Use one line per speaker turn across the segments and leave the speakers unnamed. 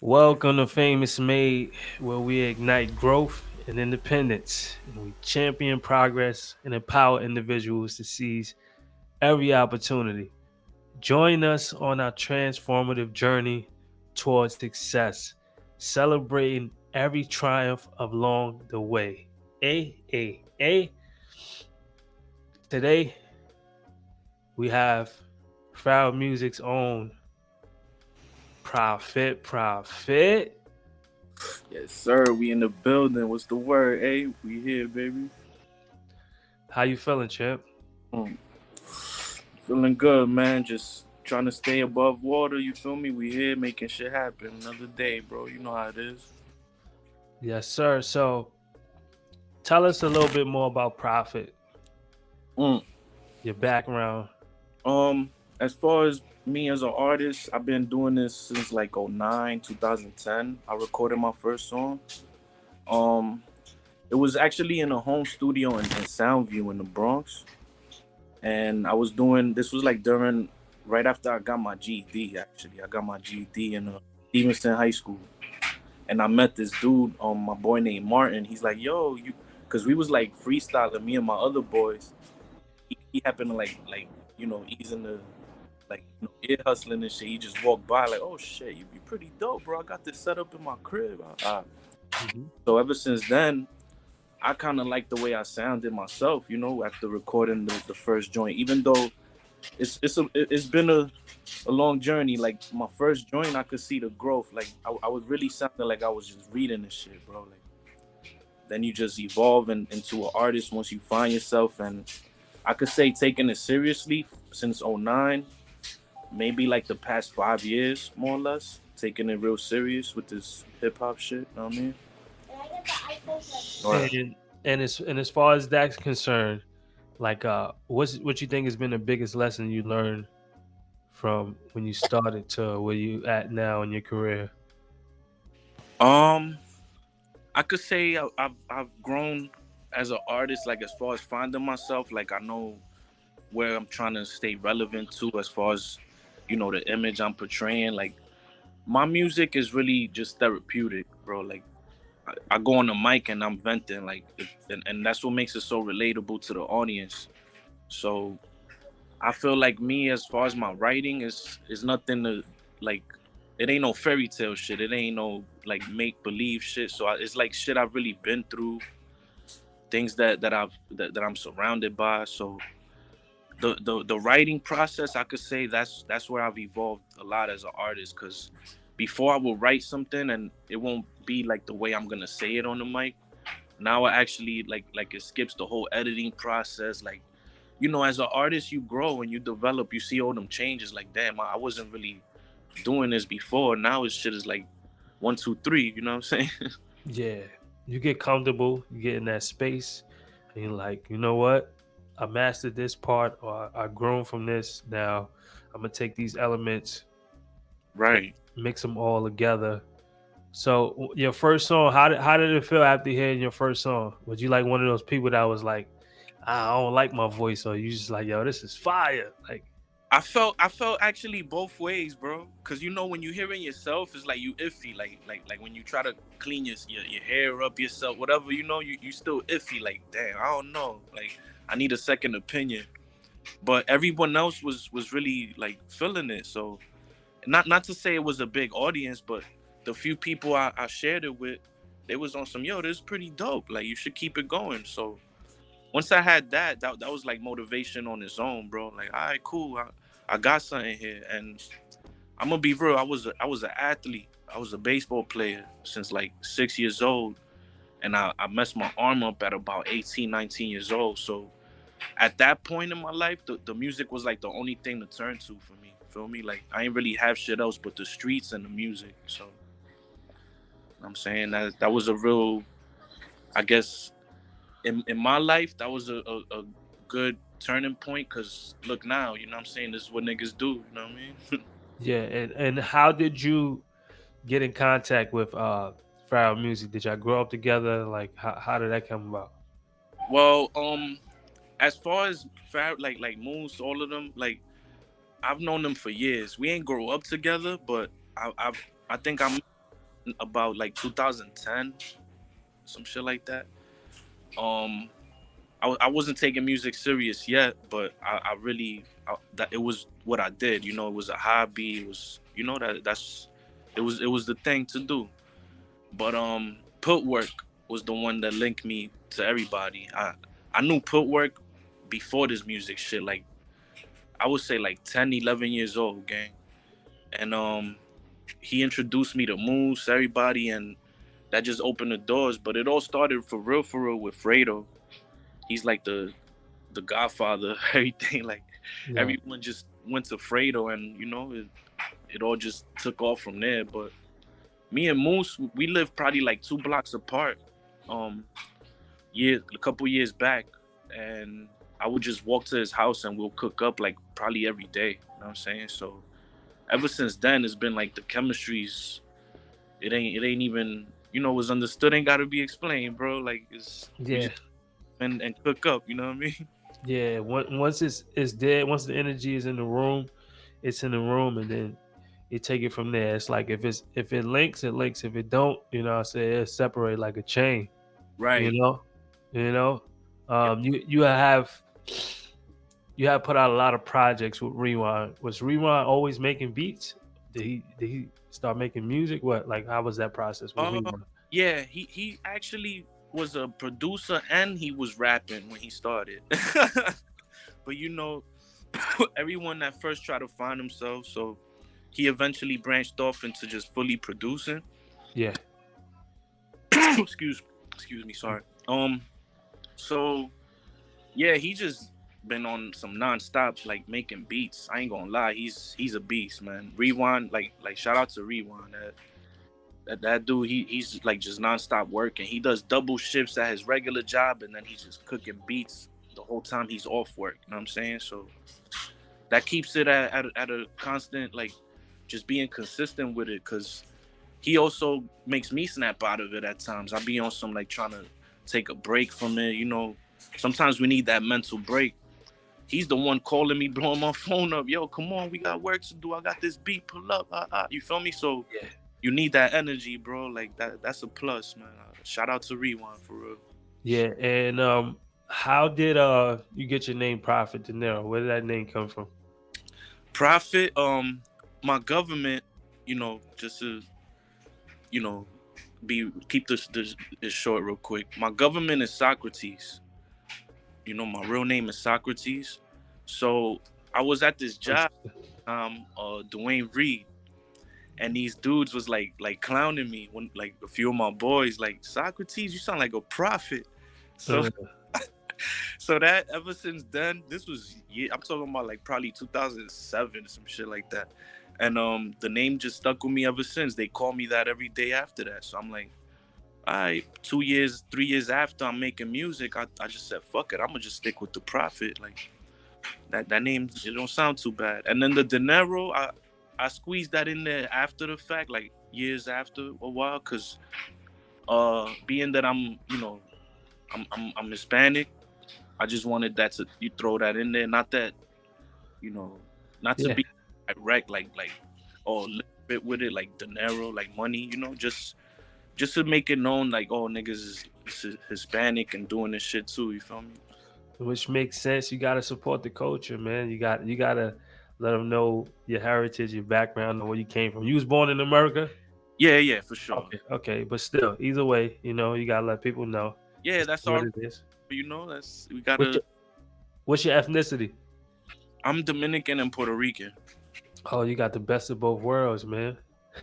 Welcome to Famous Made, where we ignite growth and independence, and we champion progress and empower individuals to seize every opportunity. Join us on our transformative journey towards success, celebrating every triumph along the way. A. Today, we have Pharaoh Music's own Pr0fit.
Yes, sir. We in the building. What's the word? Hey, we here, baby.
How you feeling, champ?
Mm. Feeling good, man. Just trying to stay above water. You feel me? We here making shit happen. Another day, bro. You know how it is.
Yes, sir. So tell us a little bit more about Profit,
Mm.
your background.
Um, as far as me as an artist, I've been doing this since like '09, 2010. I recorded my first song. Um, it was actually in a home studio in Soundview in the Bronx, and I was doing this was like during right after I got my GED. Actually, I got my GED in Stevenson High School, and I met this dude, my boy named Martin. He's like, "Yo, you," because we was like freestyling, me and my other boys. He happened to ease in the ear hustling and shit. He just walked by like, "Oh shit, you pretty dope, bro. I got this set up in my crib."
Mhm.
So ever since then, I kind of like the way I sounded myself, after recording the first joint. Even though it's been a long journey. Like my first joint, I could see the growth. Like I was really sounding like I was just reading this shit, bro. Like then you just evolve into an artist once you find yourself. And I could say taking it seriously since '09, maybe like the past 5 years, more or less, taking it real serious with this hip hop shit. Know what I mean? Right.
And as far as that's concerned, like what you think has been the biggest lesson you learned from when you started to where you at now in your career?
Um, I could say I've grown as an artist. Like as far as finding myself, like I know where I'm trying to stay relevant to, as far as the image I'm portraying. Like my music is really just therapeutic, bro. Like I go on the mic and I'm venting, like, and that's what makes it so relatable to the audience. So I feel like me, as far as my writing, is nothing to like. It ain't no fairy tale shit. It ain't no like make believe shit. So it's like shit I've really been through, things that I'm surrounded by. So the writing process, I could say that's where I've evolved a lot as an artist. Because before I will write something and it won't be like the way I'm gonna say it on the mic. Now I actually like it skips the whole editing process. Like as an artist, you grow and you develop. You see all them changes. Like damn, I wasn't really doing this before. Now it's shit is like one, two, three. You know what I'm saying?
Yeah, you get comfortable, you get in that space, and you're like, you know what? I mastered this part, or I grown from this. Now I'm gonna take these elements and
Right.
mix them all together. So your first song, how did it feel after hearing your first song? Was you like one of those people that was like, "Ah, I don't like my voice," or you just like, yo, this is fire? Like,
I felt actually both ways, bro. Cause when you hearing yourself, it's like you iffy. Like when you try to clean your hair up yourself, whatever. You still iffy. Like damn, I don't know. Like I need a second opinion. But everyone else was really like feeling it. So not to say it was a big audience, but the few people I shared it with, they was on some yo. This is pretty dope. Like you should keep it going. So once I had that was like motivation on its own, bro. Like, all right, cool. I got something here, and I'm gonna be real. I was an athlete. I was a baseball player since like 6 years old, and I messed my arm up at about 18, 19 years old. So at that point in my life, the music was like the only thing to turn to for me. Feel me? Like I ain't really have shit else but the streets and the music. So I'm saying that was a real, I guess, in my life, that was a good turning point. Cause look now, you know what I'm saying? This is what niggas do, you know what I mean?
yeah, and how did you get in contact with Pharaoh Music? Did y'all grow up together? Like, how did that come about?
Well, as far as like Moose, all of them, like I've known them for years. We ain't grow up together, but I think I met. about like 2010, some shit like that. Um, I wasn't taking music serious yet, but I really that it was what I did. You know, it was a hobby. It was, you know, that's it was the thing to do. But put work was the one that linked me to everybody. I knew put work before this music shit. Like I would say like 10, 11 years old, gang. And he introduced me to Moose, everybody, and that just opened the doors. But it all started for real with Fredo. He's like the Godfather, everything. Like
Yeah,
everyone just went to Fredo, and you know it all just took off from there. But me and Moose, we lived probably like 2 blocks apart. Um, a couple years back, and I would just walk to his house and we'll cook up like probably every day. You know what I'm saying? So ever since then, it's been like the chemistry's. It ain't even, you know, was understood. Ain't got to be explained, bro. Like it's we
yeah,
just and cook up. You know what I mean?
yeah. Once it's dead, once the energy is in the room, it's in the room, and then you take it from there. It's like if it links, it links. If it don't, I say it separate like a chain. You
Right.
know, you know.
Yeah.
You have put out a lot of projects with Rewind. Was Rewind always making beats? Did he start making music? What, like, how was that process with
Uh,
Rewind?
yeah. He actually was a producer and he was rapping when he started. But you know, everyone at first tried to find himself, so he eventually branched off into just fully producing.
Yeah,
excuse excuse me, sorry. So yeah, he just been on some nonstop like making beats. I ain't gonna lie, he's a beast, man. Rewind, like shout out to Rewind. That dude, he's like just nonstop working. He does double shifts at his regular job, and then he's just cooking beats the whole time he's off work. You know what I'm saying? So that keeps it at a constant, like, just being consistent with it, because he also makes me snap out of it at times. I be on some like trying to take a break from it, you know. Sometimes we need that mental break. He's the one calling me, blowing my phone up. Yo, come on, we got work to do. I got this beat, pull up. You feel me? So
yeah,
you need that energy, bro. Like that's a plus, man. Shout out to Rewind for real.
yeah. And how did you get your name Prophet Dinero? Where did that name come from?
Profit, my government, just to, you know, be keep this short real quick. My government is Socrates. My real name is Socrates. So I was at this job,
Interesting.
Dwayne Reed, and these dudes was like clowning me when like a few of my boys like, Socrates, you sound like a prophet. So
Uh,
so that ever since then, this was, yeah, I'm talking about like probably 2007 or some shit like that. And the name just stuck with me ever since. They call me that every day after that. So I'm like, all right, 2 years, 3 years after I'm making music, I just said, fuck it, I'm gonna just stick with the Prophet. Like that name, it don't sound too bad. And then the Dinero, I squeezed that in there after the fact, like years after a while, cause being that I'm Hispanic, I just wanted that to you throw that in there. Not that, you know, not to
yeah,
be direct, like oh, a little bit with it, like dinero, like money, just to make it known, like, oh, niggas is Hispanic and doing this shit too. You feel me?
which makes sense. You got to support the culture, man. You got to let them know your heritage, your background, and where you came from. You was born in America.
Yeah, yeah, for sure.
Okay, okay, but still, either way, you gotta let people know
Yeah,
this is
that's
what
our,
it is.
that's we
What's
gotta.
your, what's your ethnicity?
I'm Dominican and Puerto Rican.
Oh, you got the best of both worlds, man.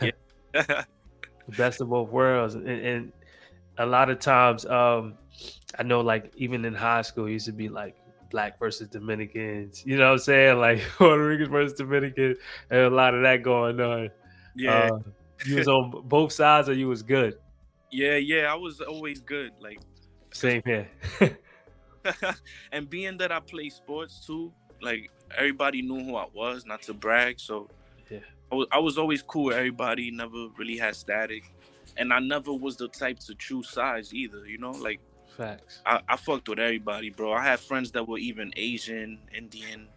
Yeah.
The best of both worlds, and a lot of times, I know, like, even in high school, it used to be like black versus Dominicans. You know what I'm saying? Like Puerto Ricans versus Dominicans, and a lot of that going on.
Yeah,
Uh, you was on both sides, or you was good.
yeah, yeah. I was always good, like, cause
Same here.
and being that I play sports too, like everybody knew who I was, not to brag. So
Yeah,
I was always cool with everybody, never really had static. And I never was the type to choose sides either, Like
facts.
I fucked with everybody, bro. I had friends that were even Asian, Indian,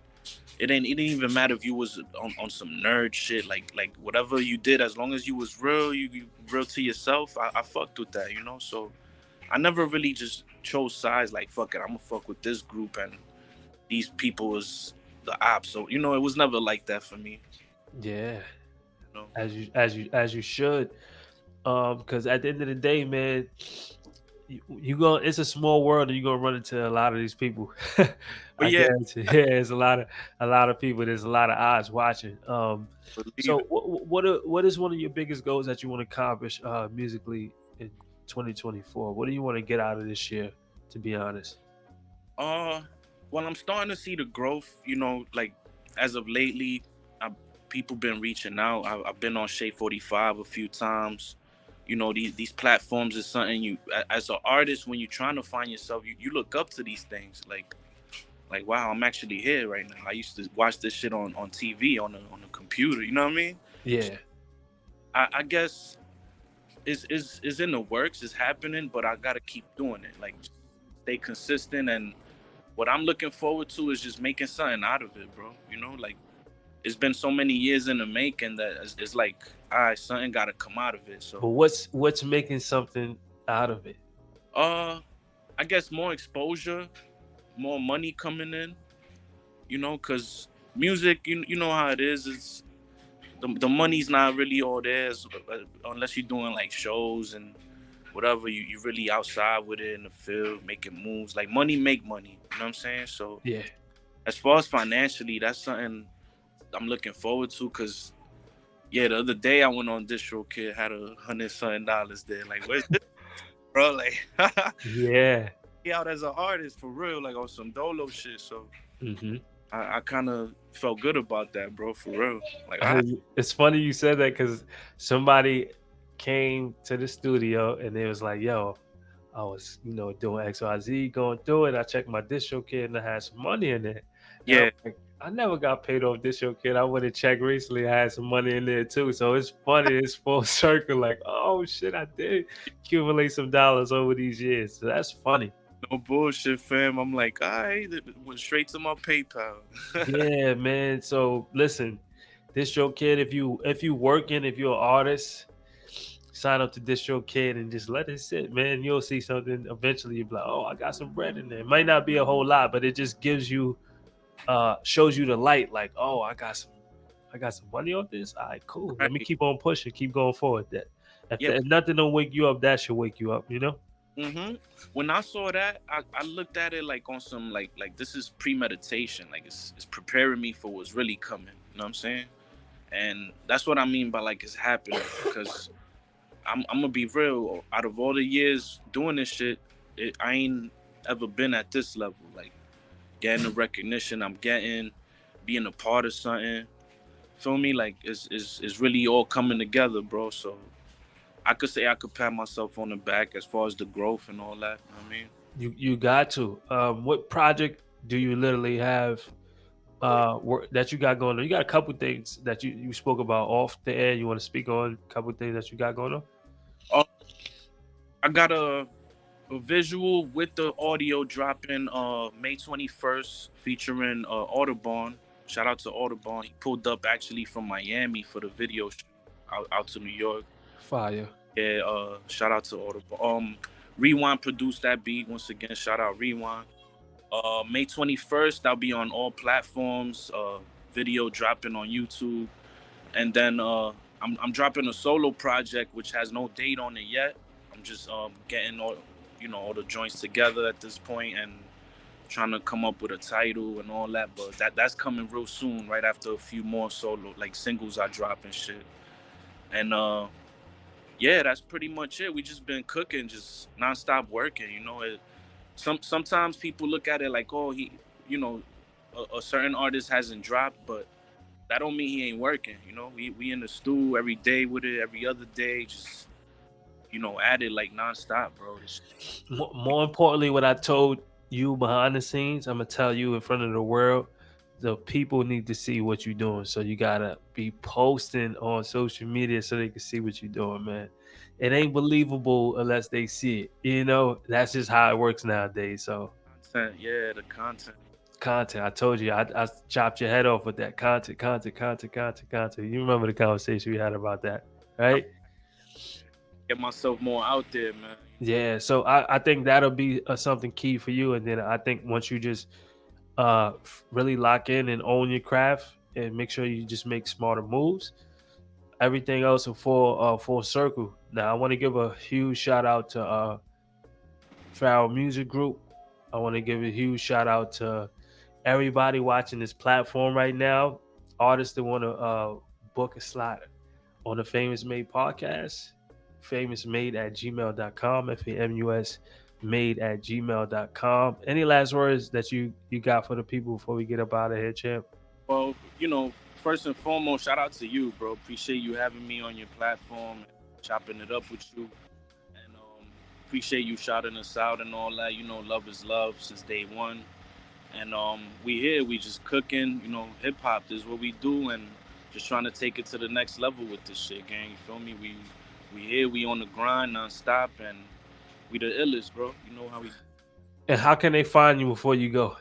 It didn't even matter if you was on some nerd shit, like whatever you did, as long as you was real, you real to yourself. I fucked with that, you know. So I never really just chose sides. Like fuck it, I'm gonna fuck with this group and these people was the ops. So you know, it was never like that for me.
Yeah,
You know,
as you should. Because at the end of the day, man, you go. It's a small world, and you're gonna run into a lot of these people.
but
I
yeah,
guess. Yeah, it's a lot of people. There's a lot of eyes watching.
believe
So
it.
what is one of your biggest goals that you want to accomplish musically in 2024? What do you want to get out of this year? To be honest.
Uh, well, I'm starting to see the growth. You know, like as of lately, I, people been reaching out. I've been on Shea 45 a few times. You know, these platforms is something you, as an artist, when you're trying to find yourself, you look up to these things. Like wow, I'm actually here right now. I used to watch this shit on TV on the computer. You know what I mean?
Yeah.
I guess is in the works. It's happening, but I gotta keep doing it. Like just stay consistent and what I'm looking forward to is just making something out of it, bro. You know, like it's been so many years in the making that it's like, all right, something got to come out of it.
But
So,
what's making something out of it?
uh, I guess more exposure, more money coming in. You know, cause music, you know how it is. It's the money's not really all there unless you're doing like shows and whatever. You really outside with it in the field, making moves. Like money make money. You know what I'm saying? So
Yeah.
as far as financially, that's something I'm looking forward to because yeah, the other day I went on Distro Kid, had $100 something there. Like, where's this, bro? Like,
Yeah.
he out as an artist for real, like on some dolo shit. So
Hmm.
I kind of felt good about that, bro, for real. Like, I
It's funny you said that because somebody came to the studio and they was like, "Yo, I was, doing XYZ, going through it. I checked my distro kit and I had some money in there." And I'm
yeah,
like, I never got paid off distro kit. I went and checked recently. I had some money in there too. So it's funny. It's full circle. Like, oh shit, I did accumulate some dollars over these years. So that's funny.
no bullshit, fam. I'm like, all right, it went straight to my PayPal.
Yeah, man. So listen, distro kid, if you working, if you're an artist, sign up to distro kid and just let it sit, man. You'll see something eventually. You'll be like, oh, I got some bread in there. It might not be a whole lot, but it just gives you shows you the light, like, oh, I got some money off this. All right, cool. Let me
Right.
keep on pushing, keep going forward. That
Yeah.
if nothing don't wake you up, that should wake you up.
When I saw that, I looked at it like on some like this is premeditation. Like it's preparing me for what's really coming. You know what I'm saying? And that's what I mean by like it's happening because I'm gonna be real. Out of all the years doing this shit, I ain't ever been at this level. Like getting the recognition I'm getting, being a part of something. Feel me? Like it's really all coming together, bro. So I could say I could pat myself on the back as far as the growth and all that. You know what I mean?
You got to. What project do you literally have that you got going on? You got a couple things that you spoke about off the air. You want to speak on a couple things that you got going on?
Uh, I got a visual with the audio dropping May 21st featuring Audubon. Shout out to Audubon. He pulled up actually from Miami for the video shoot out to New York.
Fire.
Yeah, shout out to Audubon. Rewind produced that beat once again. Shout out Rewind. May 21st, that'll be on all platforms. Video dropping on YouTube, and then I'm dropping a solo project which has no date on it yet. I'm just getting all the joints together at this point and trying to come up with a title and all that. But that's coming real soon, right after a few more solo like singles I drop and shit. And yeah, that's pretty much it. We just been cooking, just nonstop working. Sometimes people look at it like, oh, you know, a certain artist hasn't dropped, but that don't mean he ain't working. We in the stew every day with it, every other day, just at it like nonstop, bro.
More importantly, what I told you behind the scenes, I'm gonna tell you in front of the world. The people need to see what you're doing, so you gotta be posting on social media so they can see what you're doing, man. It ain't believable unless they see it. That's just how it works nowadays. So
Content, yeah, the content.
content. I told you I chopped your head off with that content. You remember the conversation we had about that,
I'm
right?
get myself more out there, man.
Yeah. So I think that'll be something key for you. And then I think once you just really lock in and own your craft and make sure you just make smarter moves, everything else will full circle. Now I want to give a huge shout out to Pharaoh Music Group. I want to give a huge shout out to everybody watching this platform right now. Artists that want to book a slot on the Famous Made podcast, famousmade at gmail.com, FAMUS made at gmail.com. Any last words that you got for the people before we get up out of here, champ?
Well, first and foremost, shout out to you, bro. Appreciate you having me on your platform, chopping it up with you, and appreciate you shouting us out and all that. Love is love since day one, and we here, we just cooking. Hip hop is what we do, and just trying to take it to the next level with this shit, gang. You feel me? We here, we on the grind nonstop, and we the illest, bro. You know how we.
And how can they find you before you go?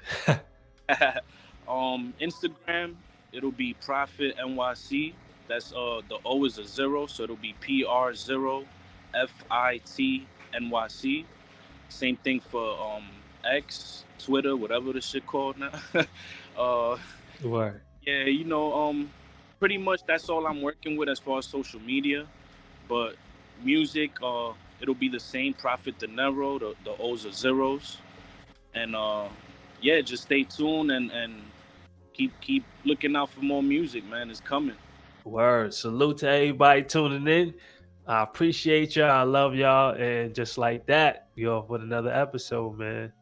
Instagram, it'll be Profit NYC. That's the O is a zero, so it'll be PR0FIT NYC. Same thing for X, Twitter, whatever the shit called now. uh,
Word.
yeah, pretty much that's all I'm working with as far as social media. But music, it'll be the same Profit Dinero. The O's are zeros, and yeah, just stay tuned and keep looking out for more music, man. It's coming.
Word. Salute to everybody tuning in. I appreciate y'all. I love y'all. And just like that, we off with another episode, man.